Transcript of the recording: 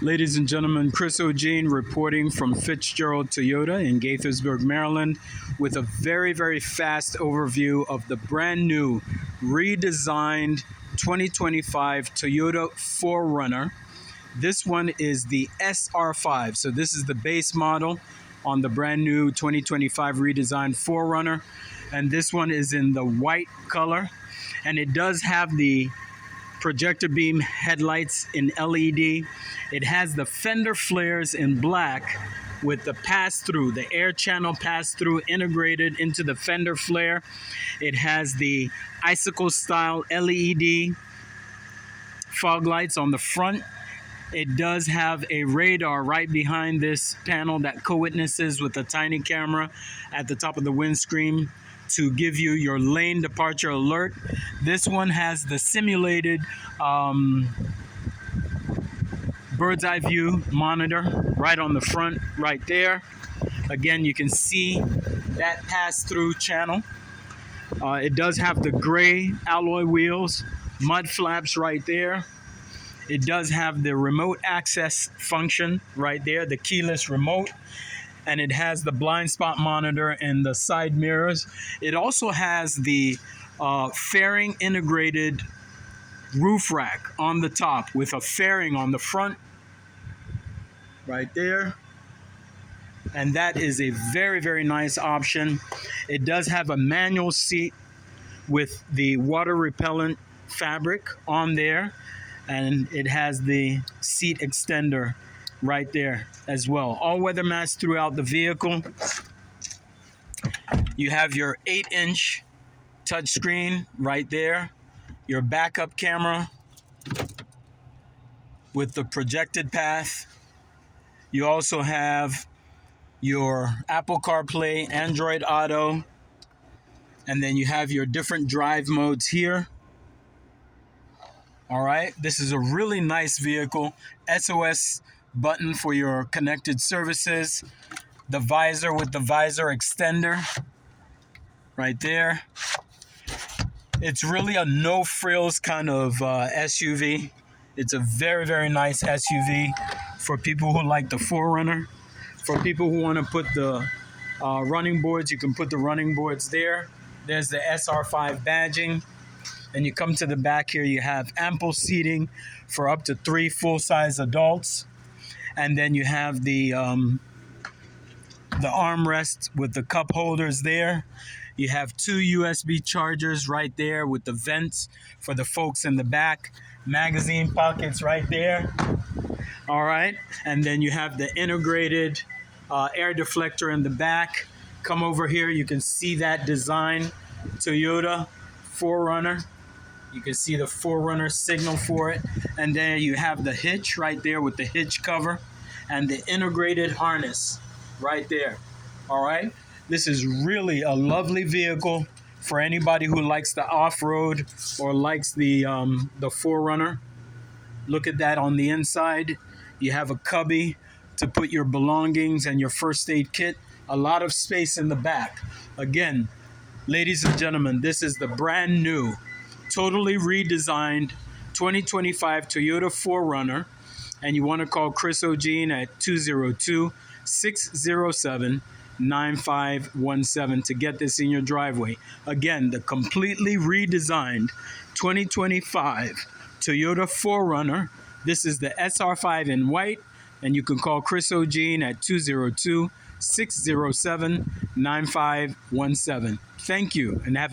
Ladies and gentlemen, Chris O'Gene reporting from Fitzgerald Toyota in Gaithersburg, Maryland, with a very, very fast overview of the brand new redesigned 2025 Toyota 4Runner. This one is the SR5. So this is the base model on the brand new 2025 redesigned 4Runner. And this one is in the white color. And it does have the projector beam headlights in LED. It has the fender flares in black with the pass-through, the air channel pass-through integrated into the fender flare. It has the icicle style LED fog lights on the front. It does have a radar right behind this panel that co-witnesses with a tiny camera at the top of the windscreen to give you your lane departure alert. This one has the simulated bird's eye view monitor right on the front right there. Again, you can see that pass-through channel. It does have the gray alloy wheels, mud flaps right there. It does have the remote access function right there, the keyless remote. And it has the blind spot monitor and the side mirrors. It also has the fairing integrated roof rack on the top with a fairing on the front right there. And that is a very, very nice option. It does have a manual seat with the water repellent fabric on there. And it has the seat extender right there as well. All weather mats throughout the vehicle. You have your 8-inch touchscreen right there. Your backup camera with the projected path. You also have your Apple CarPlay, Android Auto, and then you have your different drive modes here. All right, this is a really nice vehicle. SOS button for your connected services. The visor with the visor extender right there. It's really a no frills kind of SUV. It's a very, very nice SUV for people who like the 4Runner. For people who want to put the running boards, you can put the running boards there. There's the SR5 badging. And you come to the back here, you have ample seating for up to 3 full-size adults. And then you have the armrest with the cup holders there. You have 2 USB chargers right there with the vents for the folks in the back. Magazine pockets right there. All right. And then you have the integrated air deflector in the back. Come over here. You can see that design. Toyota 4Runner. You can see the 4Runner signal for it. And then you have the hitch right there with the hitch cover and the integrated harness right there. All right. This is really a lovely vehicle for anybody who likes the off-road or likes the 4Runner. Look at that on the inside. You have a cubby to put your belongings and your first aid kit. A lot of space in the back. Again, ladies and gentlemen, this is the brand new, totally redesigned 2025 Toyota 4Runner, and you want to call Chris O'Gene at 202-607-9517 to get this in your driveway. Again, the completely redesigned 2025 Toyota 4Runner. This is the SR5 in white, and you can call Chris O'Gene at 202-607-9517. Thank you, and have a